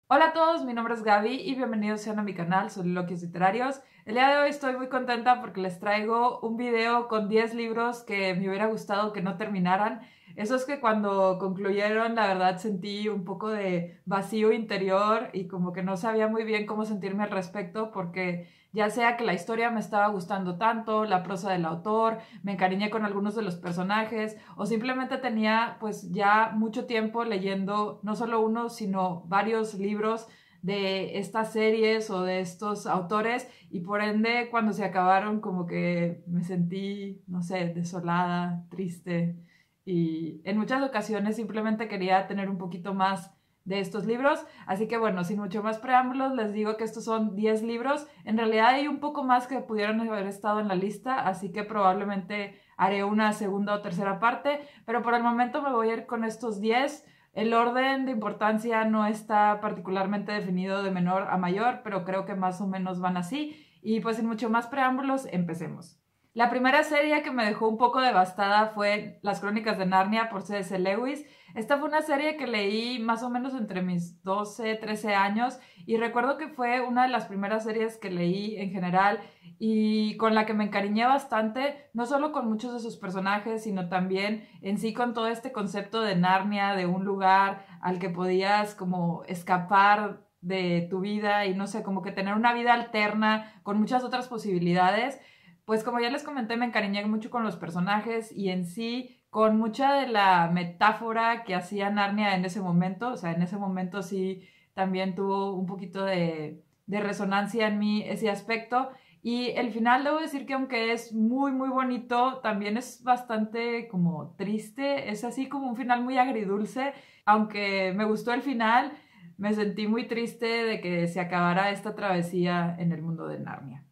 Hola a todos, mi nombre es Gaby y bienvenidos sean a mi canal Soliloquios Literarios. El día de hoy estoy muy contenta porque les traigo un video con 10 libros que me hubiera gustado que no terminaran. Esos que cuando concluyeron, la verdad sentí un poco de vacío interior y como que no sabía muy bien cómo sentirme al respecto porque ya sea que la historia me estaba gustando tanto, la prosa del autor, me encariñé con algunos de los personajes o simplemente tenía pues ya mucho tiempo leyendo no solo uno sino varios libros de estas series o de estos autores y por ende cuando se acabaron como que me sentí, no sé, desolada, triste y en muchas ocasiones simplemente quería tener un poquito más de estos libros. Así que bueno, sin mucho más preámbulos, les digo que estos son 10 libros. En realidad hay un poco más que pudieron haber estado en la lista, así que probablemente haré una segunda o tercera parte, pero por el momento me voy a ir con estos 10. El orden de importancia no está particularmente definido de menor a mayor, pero creo que más o menos van así. Y pues sin mucho más preámbulos, empecemos. La primera serie que me dejó un poco devastada fue Las Crónicas de Narnia por C.S. Lewis. Esta fue una serie que leí más o menos entre mis 12, 13 años y recuerdo que fue una de las primeras series que leí en general y con la que me encariñé bastante, no solo con muchos de sus personajes, sino también en sí con todo este concepto de Narnia, de un lugar al que podías como escapar de tu vida y no sé, como que tener una vida alterna con muchas otras posibilidades. Pues como ya les comenté, me encariñé mucho con los personajes y en sí con mucha de la metáfora que hacía Narnia en ese momento. O sea, en ese momento sí también tuvo un poquito de resonancia en mí ese aspecto. Y el final, debo decir que aunque es muy, muy bonito, también es bastante como triste. Es así como un final muy agridulce. Aunque me gustó el final, me sentí muy triste de que se acabara esta travesía en el mundo de Narnia.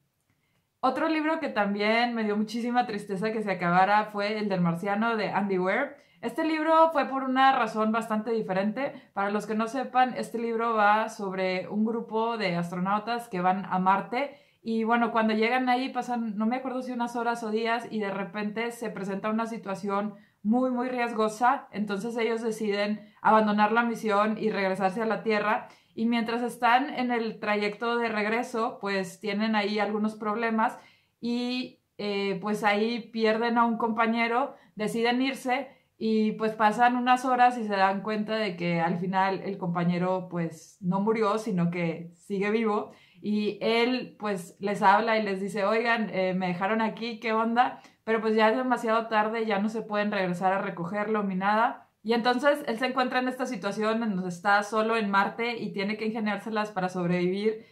Otro libro que también me dio muchísima tristeza que se acabara fue el del marciano de Andy Weir. Este libro fue por una razón bastante diferente. Para los que no sepan, este libro va sobre un grupo de astronautas que van a Marte y bueno, cuando llegan ahí pasan, no me acuerdo si unas horas o días y de repente se presenta una situación muy, muy riesgosa. Entonces ellos deciden abandonar la misión y regresarse a la Tierra y mientras están en el trayecto de regreso, pues tienen ahí algunos problemas y pues ahí pierden a un compañero, deciden irse y pues pasan unas horas y se dan cuenta de que al final el compañero pues no murió, sino que sigue vivo y él pues les habla y les dice, oigan, me dejaron aquí, ¿qué onda? Pero pues ya es demasiado tarde, ya no se pueden regresar a recogerlo ni nada. Y entonces él se encuentra en esta situación en donde está solo en Marte y tiene que ingeniárselas para sobrevivir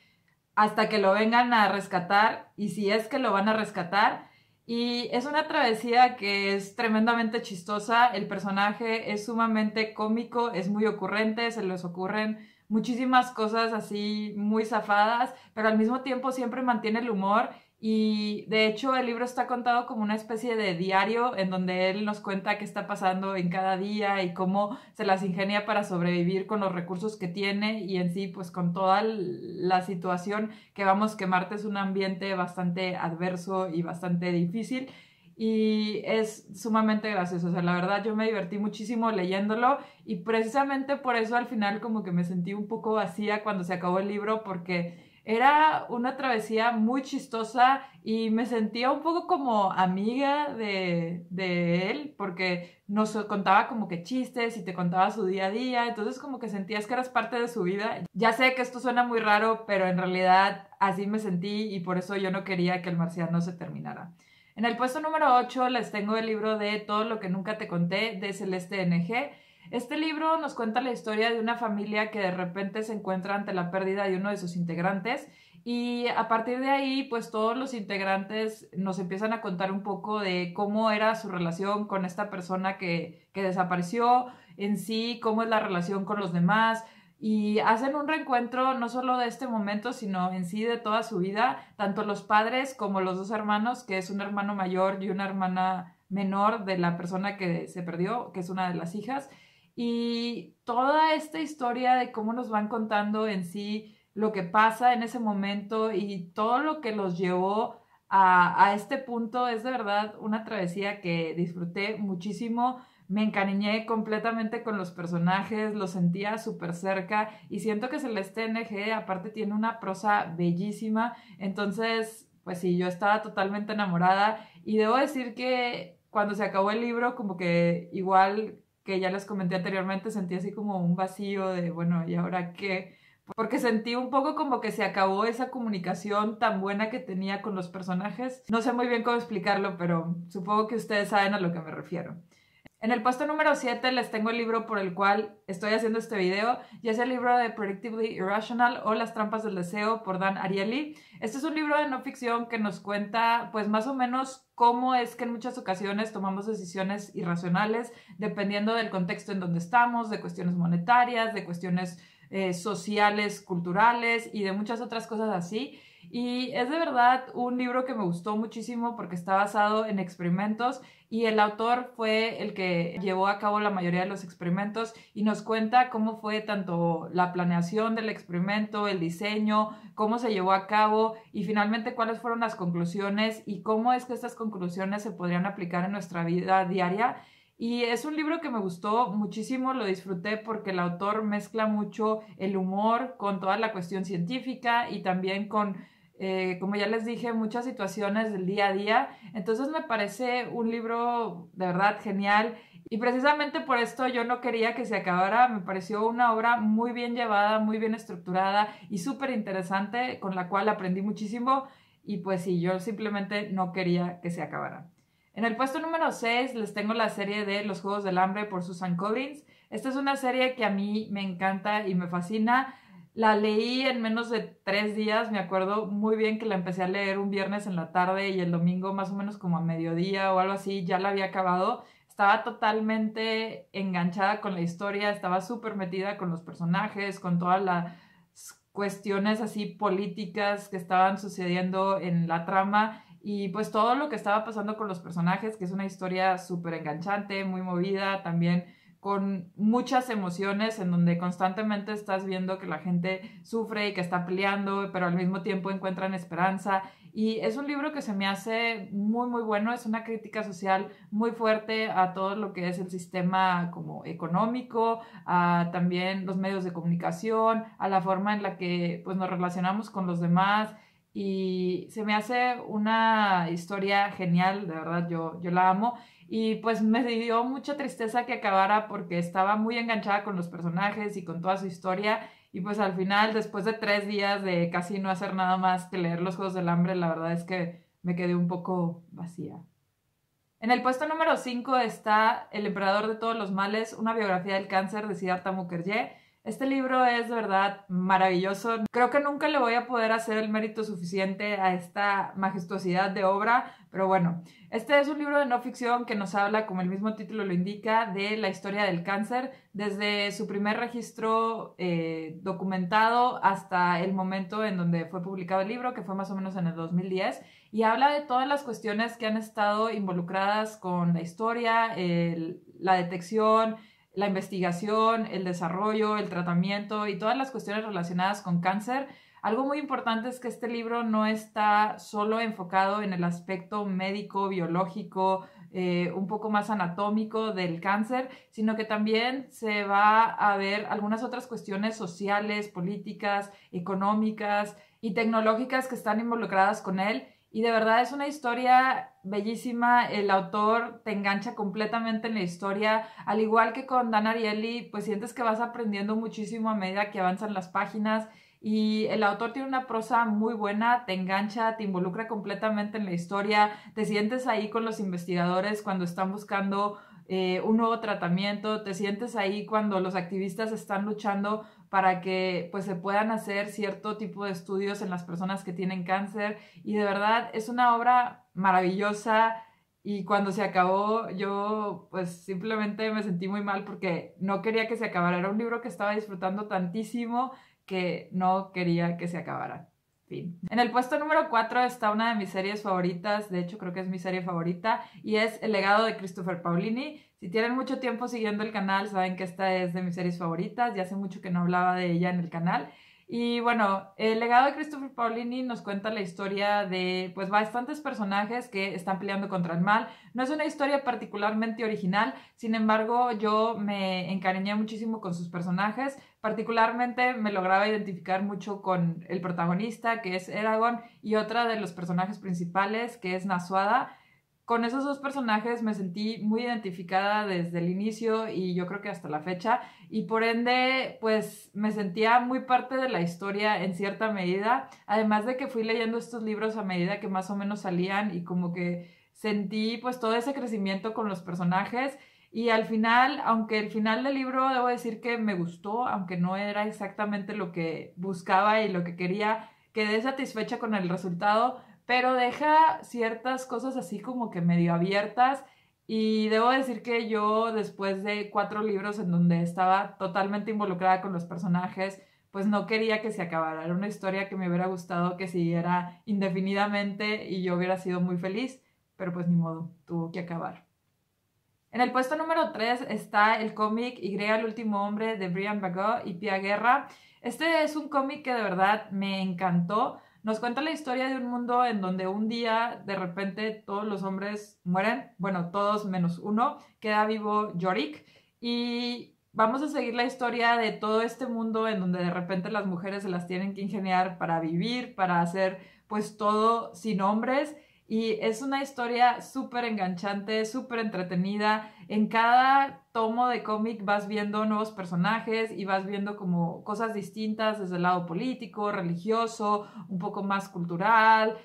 hasta que lo vengan a rescatar y si es que lo van a rescatar. Y es una travesía que es tremendamente chistosa, el personaje es sumamente cómico, es muy ocurrente, se les ocurren muchísimas cosas así muy zafadas, pero al mismo tiempo siempre mantiene el humor y de hecho el libro está contado como una especie de diario en donde él nos cuenta qué está pasando en cada día y cómo se las ingenia para sobrevivir con los recursos que tiene y en sí pues con toda la situación que vamos que Marte es un ambiente bastante adverso y bastante difícil y es sumamente gracioso. O sea, la verdad yo me divertí muchísimo leyéndolo y precisamente por eso al final como que me sentí un poco vacía cuando se acabó el libro porque era una travesía muy chistosa y me sentía un poco como amiga de él porque nos contaba como que chistes y te contaba su día a día, entonces como que sentías que eras parte de su vida. Ya sé que esto suena muy raro, pero en realidad así me sentí y por eso yo no quería que el marciano se terminara. En el puesto número 8 les tengo el libro de Todo lo que nunca te conté de Celeste NG. Este libro nos cuenta la historia de una familia que de repente se encuentra ante la pérdida de uno de sus integrantes y a partir de ahí pues todos los integrantes nos empiezan a contar un poco de cómo era su relación con esta persona que desapareció, en sí, cómo es la relación con los demás y hacen un reencuentro no solo de este momento, sino en sí de toda su vida, tanto los padres como los dos hermanos, que es un hermano mayor y una hermana menor de la persona que se perdió, que es una de las hijas. Y toda esta historia de cómo nos van contando en sí lo que pasa en ese momento y todo lo que los llevó a este punto es de verdad una travesía que disfruté muchísimo. me encariñé completamente con los personajes, los sentía súper cerca y siento que Celeste NG aparte tiene una prosa bellísima, entonces pues sí, yo estaba totalmente enamorada y debo decir que cuando se acabó el libro como que igual que ya les comenté anteriormente sentí así como un vacío de bueno, ¿y ahora qué? Porque sentí un poco como que se acabó esa comunicación tan buena que tenía con los personajes. No sé muy bien cómo explicarlo, pero supongo que ustedes saben a lo que me refiero. En el puesto número 7 les tengo el libro por el cual estoy haciendo este video, y es el libro de Predictably Irrational o Las trampas del deseo por Dan Ariely. Este es un libro de no ficción que nos cuenta pues más o menos cómo es que en muchas ocasiones tomamos decisiones irracionales dependiendo del contexto en donde estamos, de cuestiones monetarias, de cuestiones sociales, culturales y de muchas otras cosas así. Y es de verdad un libro que me gustó muchísimo porque está basado en experimentos y el autor fue el que llevó a cabo la mayoría de los experimentos y nos cuenta cómo fue tanto la planeación del experimento, el diseño, cómo se llevó a cabo y finalmente cuáles fueron las conclusiones y cómo es que estas conclusiones se podrían aplicar en nuestra vida diaria. Y es un libro que me gustó muchísimo, lo disfruté porque el autor mezcla mucho el humor con toda la cuestión científica y también con como ya les dije, muchas situaciones del día a día. Entonces me parece un libro de verdad genial y precisamente por esto yo no quería que se acabara. Me pareció una obra muy bien llevada, muy bien estructurada y súper interesante con la cual aprendí muchísimo y pues sí, yo simplemente no quería que se acabara. En el puesto número 6 les tengo la serie de Los Juegos del Hambre por Susan Collins. Esta es una serie que a mí me encanta y me fascina. La leí en menos de 3 días, me acuerdo muy bien que la empecé a leer un viernes en la tarde y el domingo más o menos como a mediodía o algo así ya la había acabado. Estaba totalmente enganchada con la historia, estaba súper metida con los personajes, con todas las cuestiones así políticas que estaban sucediendo en la trama y pues todo lo que estaba pasando con los personajes, que es una historia súper enganchante, muy movida, también con muchas emociones en donde constantemente estás viendo que la gente sufre y que está peleando, pero al mismo tiempo encuentran esperanza. Y es un libro que se me hace muy, muy bueno. Es una crítica social muy fuerte a todo lo que es el sistema como económico, a también los medios de comunicación, a la forma en la que pues, nos relacionamos con los demás. Y se me hace una historia genial, de verdad, yo la amo. Y pues me dio mucha tristeza que acabara porque estaba muy enganchada con los personajes y con toda su historia. Y pues al final, después de 3 días de casi no hacer nada más que leer Los Juegos del Hambre, la verdad es que me quedé un poco vacía. En el puesto número 5 está El Emperador de Todos los Males, una biografía del cáncer de Siddhartha Mukherjee. Este libro es de verdad maravilloso. Creo que nunca le voy a poder hacer el mérito suficiente a esta majestuosidad de obra, pero bueno, este es un libro de no ficción que nos habla, como el mismo título lo indica, de la historia del cáncer, desde su primer registro documentado hasta el momento en donde fue publicado el libro, que fue más o menos en el 2010, y habla de todas las cuestiones que han estado involucradas con la historia, la detección, la investigación, el desarrollo, el tratamiento y todas las cuestiones relacionadas con cáncer. Algo muy importante es que este libro no está solo enfocado en el aspecto médico, biológico, un poco más anatómico del cáncer, sino que también se va a ver algunas otras cuestiones sociales, políticas, económicas y tecnológicas que están involucradas con él. Y de verdad es una historia bellísima, el autor te engancha completamente en la historia, al igual que con Dan Ariely, pues sientes que vas aprendiendo muchísimo a medida que avanzan las páginas y el autor tiene una prosa muy buena, te engancha, te involucra completamente en la historia, te sientes ahí con los investigadores cuando están buscando un nuevo tratamiento, te sientes ahí cuando los activistas están luchando para que pues se puedan hacer cierto tipo de estudios en las personas que tienen cáncer y de verdad es una obra maravillosa y cuando se acabó yo pues simplemente me sentí muy mal porque no quería que se acabara, era un libro que estaba disfrutando tantísimo que no quería que se acabara. Fin. En el puesto número 4 está una de mis series favoritas, de hecho creo que es mi serie favorita y es El legado de Christopher Paolini. Si tienen mucho tiempo siguiendo el canal saben que esta es de mis series favoritas, ya hace mucho que no hablaba de ella en el canal Y bueno, el legado de Christopher Paolini nos cuenta la historia de pues bastantes personajes que están peleando contra el mal. No es una historia particularmente original, sin embargo yo me encariñé muchísimo con sus personajes. Particularmente me lograba identificar mucho con el protagonista, que es Eragon, y otra de los personajes principales, que es Nasuada. Con esos dos personajes me sentí muy identificada desde el inicio y yo creo que hasta la fecha, y por ende pues me sentía muy parte de la historia en cierta medida, además de que fui leyendo estos libros a medida que más o menos salían y como que sentí pues todo ese crecimiento con los personajes. Y al final, aunque el final del libro debo decir que me gustó, aunque no era exactamente lo que buscaba y lo que quería, quedé satisfecha con el resultado, pero deja ciertas cosas así como que medio abiertas. Y debo decir que yo, después de 4 libros en donde estaba totalmente involucrada con los personajes, pues no quería que se acabara. Era una historia que me hubiera gustado que siguiera indefinidamente y yo hubiera sido muy feliz, pero pues ni modo, tuvo que acabar. En el puesto número 3 está el cómic Y, el último hombre, de Brian Vaughan y Pia Guerra. Este es un cómic que de verdad me encantó. Nos cuenta la historia de un mundo en donde un día de repente todos los hombres mueren, bueno, todos menos uno, queda vivo Yorick, y vamos a seguir la historia de todo este mundo en donde de repente las mujeres se las tienen que ingeniar para vivir, para hacer pues todo sin hombres. Y es una historia súper enganchante, súper entretenida. En cada tomo de cómic vas viendo nuevos personajes y vas viendo como cosas distintas desde el lado político, religioso, un poco más cultural,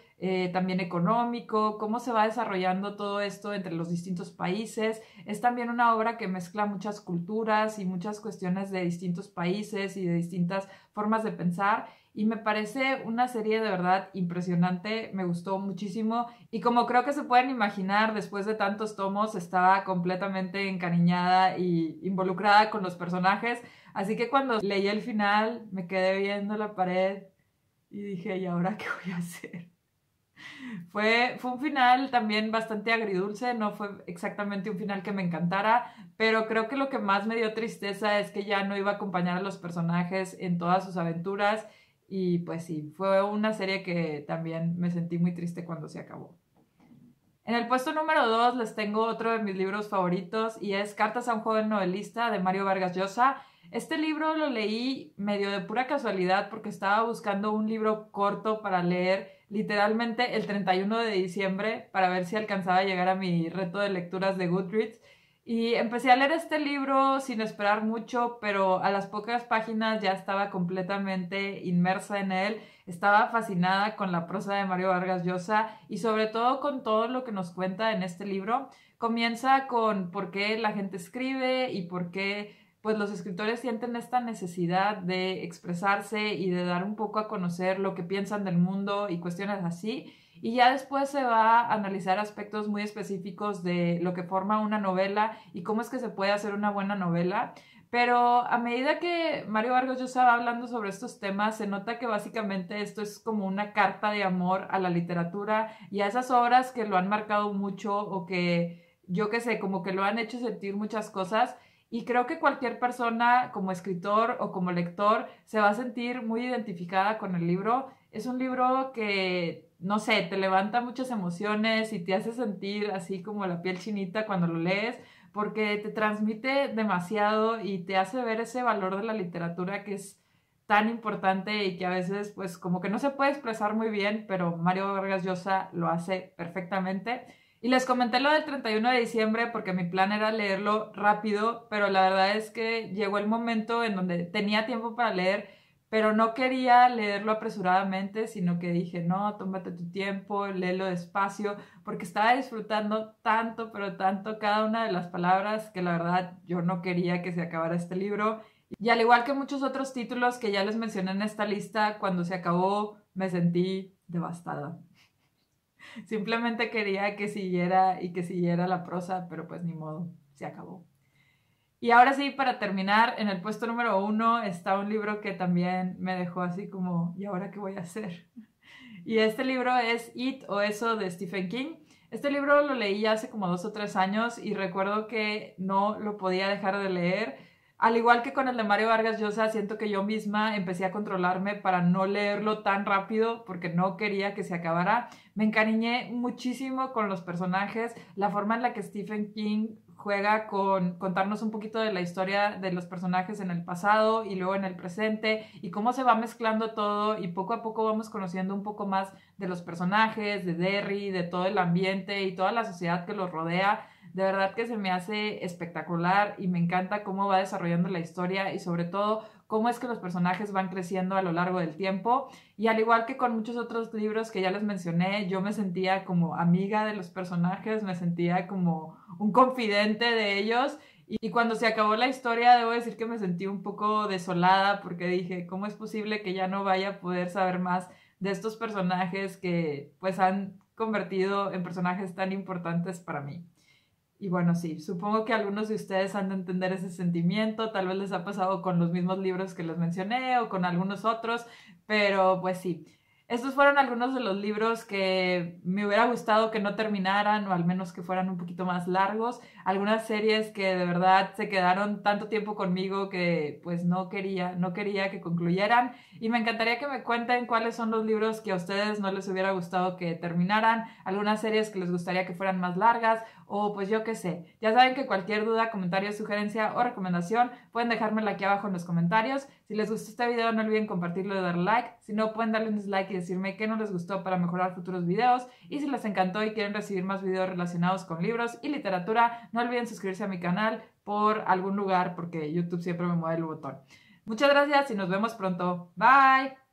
también económico, cómo se va desarrollando todo esto entre los distintos países. Es también una obra que mezcla muchas culturas y muchas cuestiones de distintos países y de distintas formas de pensar. Y me parece una serie de verdad impresionante, me gustó muchísimo y como creo que se pueden imaginar, después de tantos tomos estaba completamente encariñada y involucrada con los personajes, así que cuando leí el final me quedé viendo la pared y dije, ¿y ahora qué voy a hacer? Fue un final también bastante agridulce, no fue exactamente un final que me encantara, pero creo que lo que más me dio tristeza es que ya no iba a acompañar a los personajes en todas sus aventuras y pues sí, fue una serie que también me sentí muy triste cuando se acabó. En el puesto número 2 les tengo otro de mis libros favoritos y es Cartas a un joven novelista, de Mario Vargas Llosa. Este libro lo leí medio de pura casualidad porque estaba buscando un libro corto para leer literalmente el 31 de diciembre para ver si alcanzaba a llegar a mi reto de lecturas de Goodreads. Y empecé a leer este libro sin esperar mucho, pero a las pocas páginas ya estaba completamente inmersa en él. Estaba fascinada con la prosa de Mario Vargas Llosa y sobre todo con todo lo que nos cuenta en este libro. Comienza con por qué la gente escribe y por qué pues los escritores sienten esta necesidad de expresarse y de dar un poco a conocer lo que piensan del mundo y cuestiones así. Y ya después se va a analizar aspectos muy específicos de lo que forma una novela y cómo es que se puede hacer una buena novela. Pero a medida que Mario Vargas Llosa va hablando sobre estos temas, se nota que básicamente esto es como una carta de amor a la literatura y a esas obras que lo han marcado mucho o que, yo qué sé, como que lo han hecho sentir muchas cosas. Y creo que cualquier persona como escritor o como lector se va a sentir muy identificada con el libro. Es un libro que, no sé, te levanta muchas emociones y te hace sentir así como la piel chinita cuando lo lees, porque te transmite demasiado y te hace ver ese valor de la literatura que es tan importante y que a veces pues como que no se puede expresar muy bien, pero Mario Vargas Llosa lo hace perfectamente. Y les comenté lo del 31 de diciembre porque mi plan era leerlo rápido, pero la verdad es que llegó el momento en donde tenía tiempo para leer, pero no quería leerlo apresuradamente, sino que dije, no, tómate tu tiempo, léelo despacio, porque estaba disfrutando tanto, pero tanto cada una de las palabras que la verdad yo no quería que se acabara este libro. Y al igual que muchos otros títulos que ya les mencioné en esta lista, cuando se acabó me sentí devastada. Simplemente quería que siguiera y que siguiera la prosa, pero pues ni modo, se acabó. Y ahora sí, para terminar, en el puesto número 1 está un libro que también me dejó así como, ¿y ahora qué voy a hacer? Y este libro es It o Eso, de Stephen King. Este libro lo leí hace como 2 o 3 años y recuerdo que no lo podía dejar de leer. Al igual que con el de Mario Vargas Llosa, siento que yo misma empecé a controlarme para no leerlo tan rápido porque no quería que se acabara. Me encariñé muchísimo con los personajes, la forma en la que Stephen King juega con contarnos un poquito de la historia de los personajes en el pasado y luego en el presente y cómo se va mezclando todo y poco a poco vamos conociendo un poco más de los personajes, de Derry, de todo el ambiente y toda la sociedad que los rodea. De verdad que se me hace espectacular y me encanta cómo va desarrollando la historia y sobre todo cómo es que los personajes van creciendo a lo largo del tiempo. Y al igual que con muchos otros libros que ya les mencioné, yo me sentía como amiga de los personajes, me sentía como un confidente de ellos. Y cuando se acabó la historia, debo decir que me sentí un poco desolada porque dije, ¿cómo es posible que ya no vaya a poder saber más de estos personajes que pues han convertido en personajes tan importantes para mí? Y bueno, sí, supongo que algunos de ustedes han de entender ese sentimiento, tal vez les ha pasado con los mismos libros que les mencioné o con algunos otros, pero pues sí. Estos fueron algunos de los libros que me hubiera gustado que no terminaran o al menos que fueran un poquito más largos. Algunas series que de verdad se quedaron tanto tiempo conmigo que pues no quería que concluyeran. Y me encantaría que me cuenten cuáles son los libros que a ustedes no les hubiera gustado que terminaran, algunas series que les gustaría que fueran más largas o pues yo qué sé. Ya saben que cualquier duda, comentario, sugerencia o recomendación pueden dejármela aquí abajo en los comentarios. Si les gustó este video no olviden compartirlo y darle like. Si no pueden darle un dislike y decirme qué no les gustó para mejorar futuros videos. Y si les encantó y quieren recibir más videos relacionados con libros y literatura, no olviden suscribirse a mi canal por algún lugar porque YouTube siempre me mueve el botón. Muchas gracias y nos vemos pronto. Bye.